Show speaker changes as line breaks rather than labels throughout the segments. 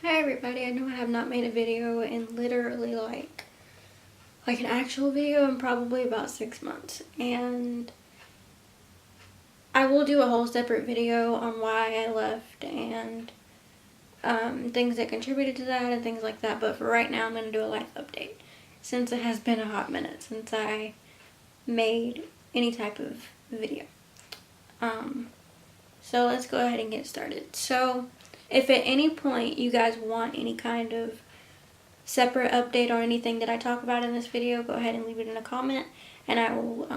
Hi everybody, I know I have not made a video in literally like an actual video in probably about 6 months, and I will do a whole separate video on why I left and things that contributed to that and things like that, but for right now I'm going to do a life update since it has been a hot minute since I made any type of video. So let's go ahead and get started. So if at any point you guys want any kind of separate update on anything that I talk about in this video, go ahead and leave it in a comment and I will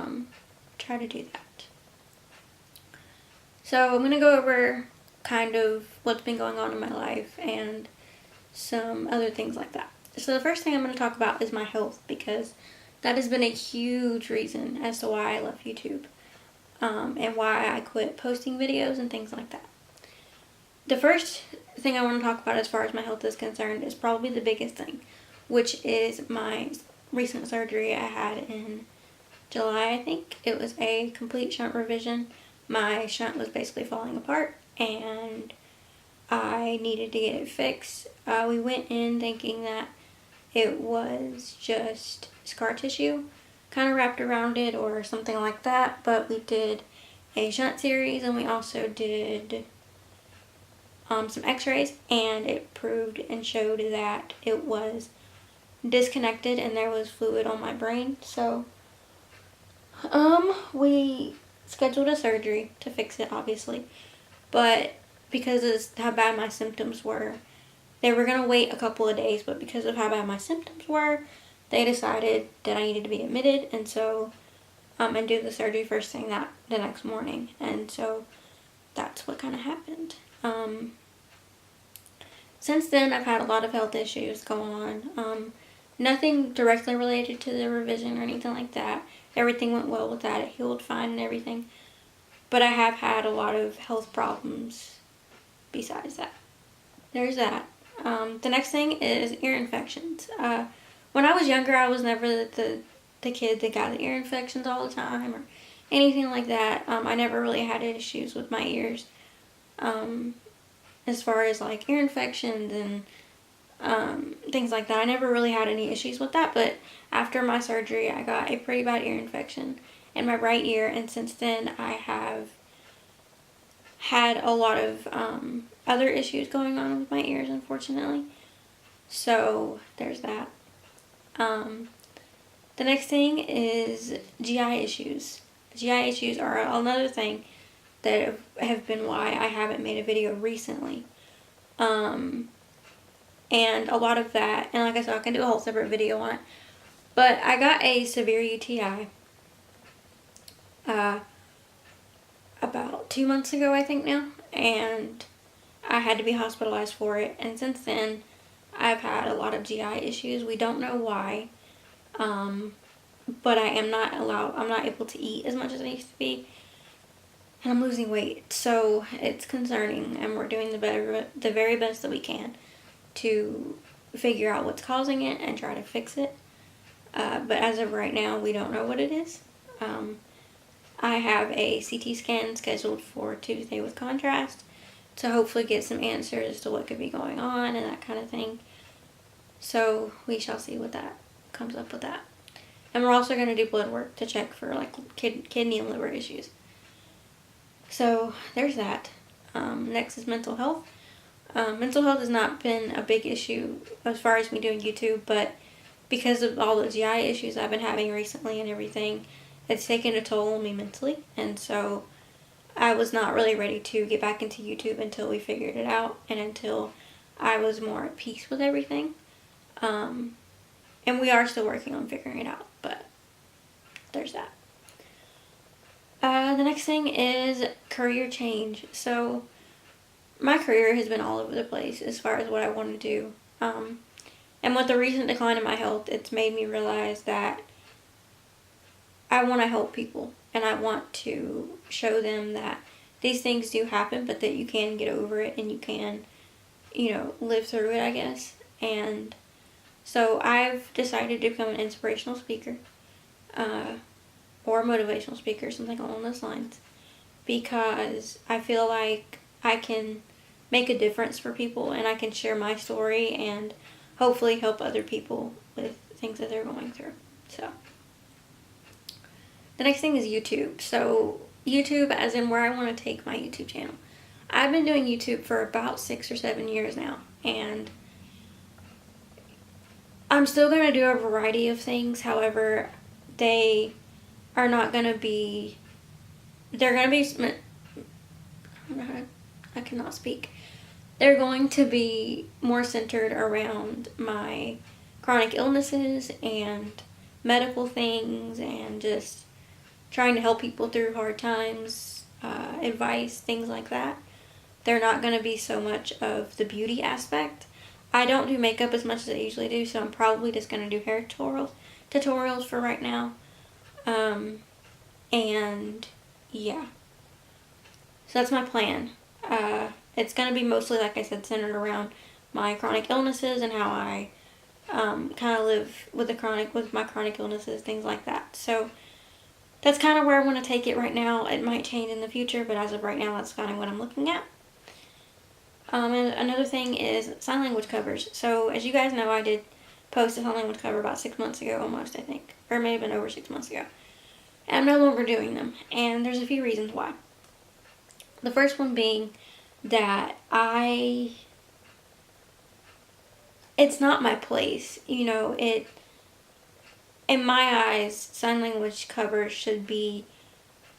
try to do that. So I'm going to go over kind of what's been going on in my life and some other things like that. So the first thing I'm going to talk about is my health, because that has been a huge reason as to why I left YouTube and why I quit posting videos and things like that. The first thing I want to talk about as far as my health is concerned is probably the biggest thing, which is my recent surgery I had in July, I think. It was a complete shunt revision. My shunt was basically falling apart and I needed to get it fixed. We went in thinking that it was just scar tissue kind of wrapped around it or something like that, but we did a shunt series and we also did some x-rays, and it proved and showed that it was disconnected and there was fluid on my brain. So we scheduled a surgery to fix it, obviously, but because of how bad my symptoms were, they were going to wait a couple of days, but because of how bad my symptoms were, they decided that I needed to be admitted and so and do the surgery first thing the next morning, and so that's what kind of happened. Since then, I've had a lot of health issues going on. Nothing directly related to the revision or anything like that. Everything went well with that. It healed fine and everything. But I have had a lot of health problems besides that. There's that. The next thing is ear infections. When I was younger, I was never the kid that got the ear infections all the time or anything like that. I never really had issues with my ears. As far as like ear infections and things like that, I never really had any issues with that, but after my surgery I got a pretty bad ear infection in my right ear, and since then I have had a lot of other issues going on with my ears, unfortunately. So there's that. The next thing is GI issues. GI issues are another thing that have been why I haven't made a video recently. And a lot of that, and like I said, I can do a whole separate video on it, but I got a severe UTI about 2 months ago, I think now, and I had to be hospitalized for it, and since then I've had a lot of GI issues. We don't know why, but I'm not able to eat as much as I used to be, and I'm losing weight, so it's concerning, and we're doing the very best that we can to figure out what's causing it and try to fix it. But as of right now, we don't know what it is. I have a CT scan scheduled for Tuesday with contrast to hopefully get some answers as to what could be going on and that kind of thing. So we shall see what that comes up with that. And we're also going to do blood work to check for like kidney and liver issues. So there's that. Next is mental health. Mental health has not been a big issue as far as me doing YouTube, but because of all the GI issues I've been having recently and everything, it's taken a toll on me mentally, and so I was not really ready to get back into YouTube until we figured it out and until I was more at peace with everything. And we are still working on figuring it out, but there's that. The next thing is career change. So my career has been all over the place as far as what I want to do. And with the recent decline in my health, it's made me realize that I want to help people and I want to show them that these things do happen, but that you can get over it and you can, live through it, I guess. And so I've decided to become an inspirational speaker, or a motivational speaker, something along those lines, because I feel like I can make a difference for people, and I can share my story and hopefully help other people with things that they're going through. So the next thing is YouTube. So YouTube, as in where I want to take my YouTube channel. I've been doing YouTube for about 6 or 7 years now, and I'm still going to do a variety of things. However, they are not going to be, they're going to be, I cannot speak. They're going to be more centered around my chronic illnesses and medical things and just trying to help people through hard times, advice, things like that. They're not going to be so much of the beauty aspect. I don't do makeup as much as I usually do, so I'm probably just going to do hair tutorials for right now. And yeah. So that's my plan. It's going to be mostly, like I said, centered around my chronic illnesses and how I kind of live with my chronic illnesses, things like that. So that's kind of where I want to take it right now. It might change in the future, but as of right now, that's kind of what I'm looking at. And another thing is sign language covers. So as you guys know, I did post a sign language cover about 6 months ago almost, I think. Or it may have been over 6 months ago. And I'm no longer doing them. And there's a few reasons why. The first one being that it's not my place. You know, in my eyes, sign language covers should be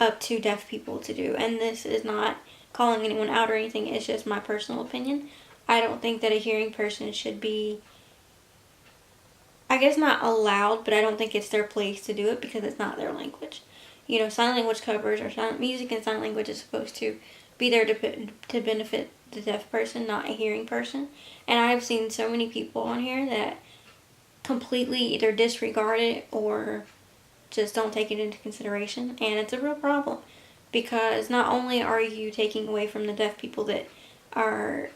up to deaf people to do. And this is not calling anyone out or anything. It's just my personal opinion. I don't think that a hearing person should be, I guess not allowed, but I don't think it's their place to do it because it's not their language. You know, sign language covers or music and sign language is supposed to be there to benefit the deaf person, not a hearing person. And I've seen so many people on here that completely either disregard it or just don't take it into consideration. And it's a real problem because not only are you taking away from the deaf people that are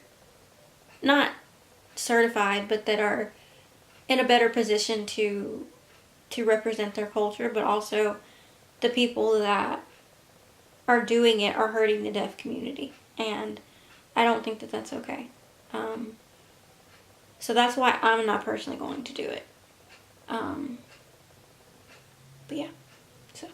not certified, but that are in a better position to represent their culture, but also the people that are doing it are hurting the deaf community. And I don't think that that's okay. So that's why I'm not personally going to do it. But yeah, so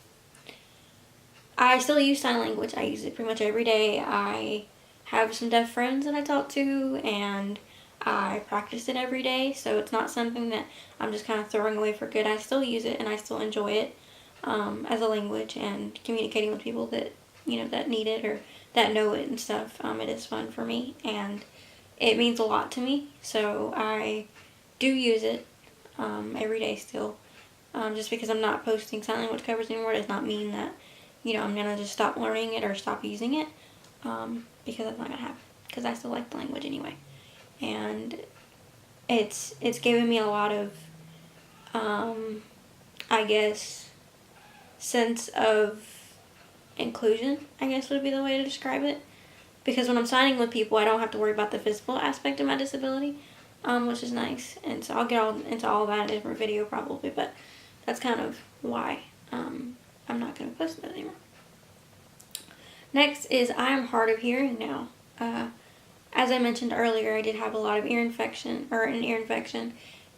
I still use sign language. I use it pretty much every day. I have some deaf friends that I talk to, and I practice it every day. So it's not something that I'm just kind of throwing away for good. I still use it, and I still enjoy it as a language and communicating with people that, you know, that need it or that know it and stuff. It is fun for me, and it means a lot to me. So I do use it every day still. Just because I'm not posting sign language covers anymore does not mean that, you know, I'm going to just stop learning it or stop using it, because that's not going to happen, because I still like the language anyway. And it's given me a lot of, I guess, sense of inclusion, I guess would be the way to describe it. Because when I'm signing with people, I don't have to worry about the physical aspect of my disability, which is nice. And so I'll get into all that in a different video probably, but that's kind of why I'm not going to post that anymore. Next is I am hard of hearing now. As I mentioned earlier, I did have a lot of an ear infection,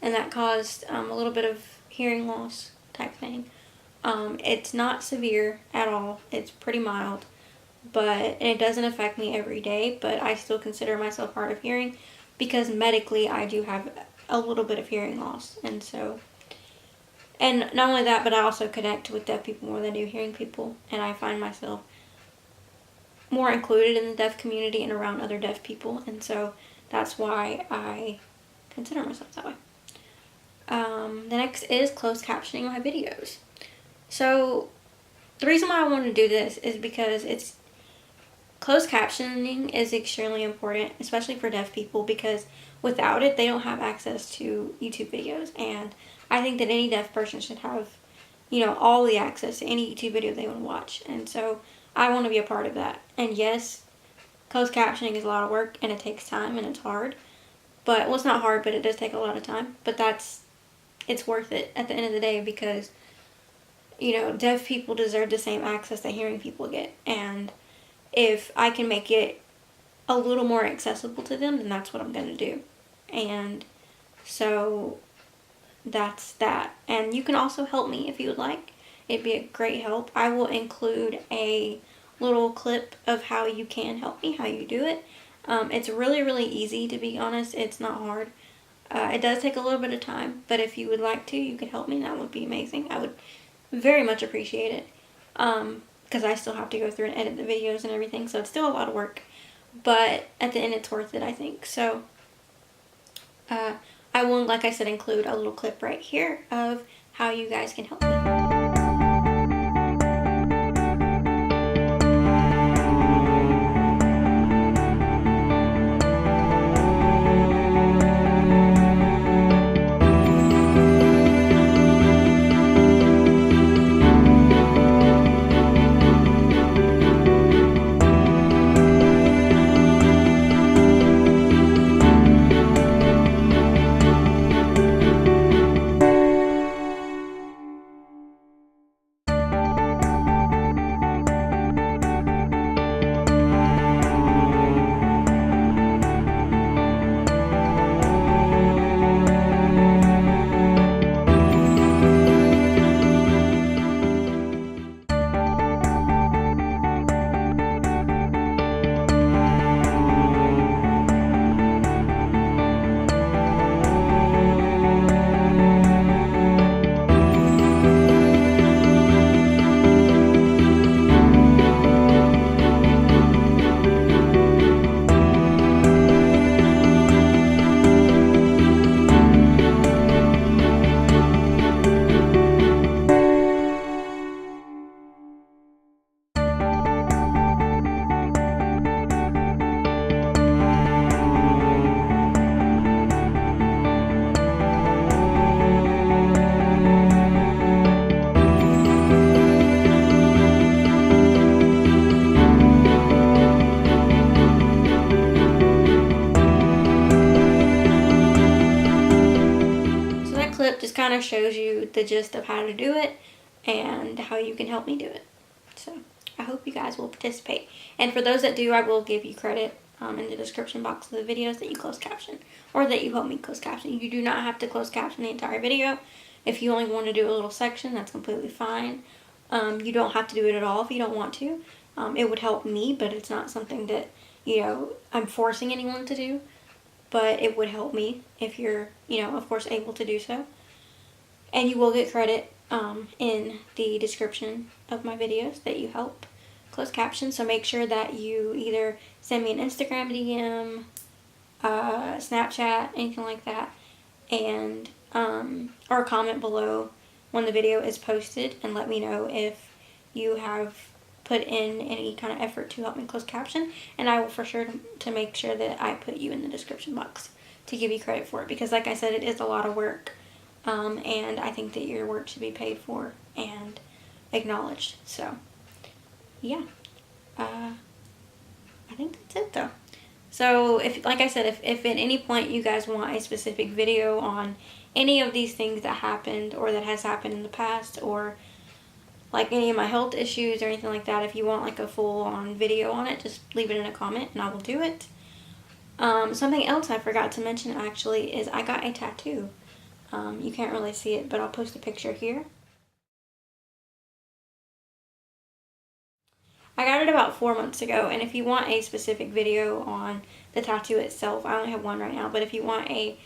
and that caused a little bit of hearing loss type thing. It's not severe at all. It's pretty mild, and it doesn't affect me every day, but I still consider myself hard of hearing because medically I do have a little bit of hearing loss. And not only that, but I also connect with deaf people more than I do hearing people, and I find myself more included in the deaf community and around other deaf people, and so that's why I consider myself that way. The next is closed captioning my videos. So the reason why I want to do this is because closed captioning is extremely important, especially for deaf people, because without it, they don't have access to YouTube videos. And I think that any deaf person should have, you know, all the access to any YouTube video they want to watch. And so I want to be a part of that. And yes, closed captioning is a lot of work, and it takes time, and it's hard. But, well, it's not hard, but it does take a lot of time. But it's worth it at the end of the day, because, you know, deaf people deserve the same access that hearing people get. And if I can make it a little more accessible to them, then that's what I'm going to do. And so that's that. And you can also help me if you would like. It'd be a great help. I will include a little clip of how you can help me, how you do it. It's really easy, to be honest. It's not hard. It does take a little bit of time, but if you would like to, you can help me. That would be amazing. I would very much appreciate it, because I still have to go through and edit the videos and everything, so it's still a lot of work, but at the end it's worth it, I think. So I will, like I said, include a little clip right here of how you guys can help me. Just kind of shows you the gist of how to do it and how you can help me do it. So I hope you guys will participate. And for those that do, I will give you credit in the description box of the videos that you closed caption or that you help me close caption. You do not have to close caption the entire video. If you only want to do a little section, that's completely fine. You don't have to do it at all if you don't want to. It would help me, but it's not something that, you know, I'm forcing anyone to do. But it would help me if you're, you know, of course, able to do so. And you will get credit in the description of my videos that you help close caption. So make sure that you either send me an Instagram DM, Snapchat, anything like that, and or comment below when the video is posted and let me know if you have put in any kind of effort to help me close caption, and I will for sure to make sure that I put you in the description box to give you credit for it, because like I said, it is a lot of work. And I think that your work should be paid for and acknowledged. So, yeah. I think that's it, though. So, if, like I said, if at any point you guys want a specific video on any of these things that happened or that has happened in the past, or like any of my health issues or anything like that, if you want like a full-on video on it, just leave it in a comment and I will do it. Something else I forgot to mention, actually, is I got a tattoo. You can't really see it, but I'll post a picture here. I got it about 4 months ago, and if you want a specific video on the tattoo itself, I only have one right now, but if you want a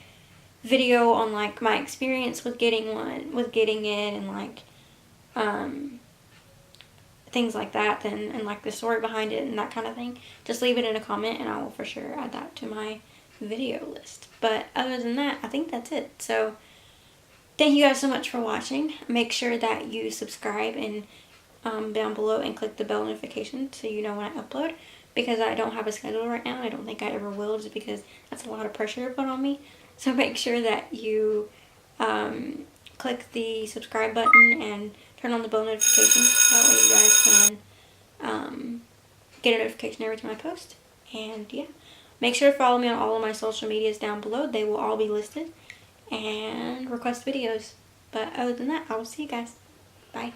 video on like my experience with getting it, and like things like that, then, and like the story behind it and that kind of thing, just leave it in a comment and I will for sure add that to my video list. But other than that, I think that's it. So thank you guys so much for watching. Make sure that you subscribe and down below and click the bell notification so you know when I upload, because I don't have a schedule right now. I don't think I ever will, just because that's a lot of pressure to put on me. So make sure that you click the subscribe button and turn on the bell notification. That way you guys can get a notification every time I post. And yeah, make sure to follow me on all of my social medias down below. They will all be listed. And request videos. But other than that, I will see you guys. Bye.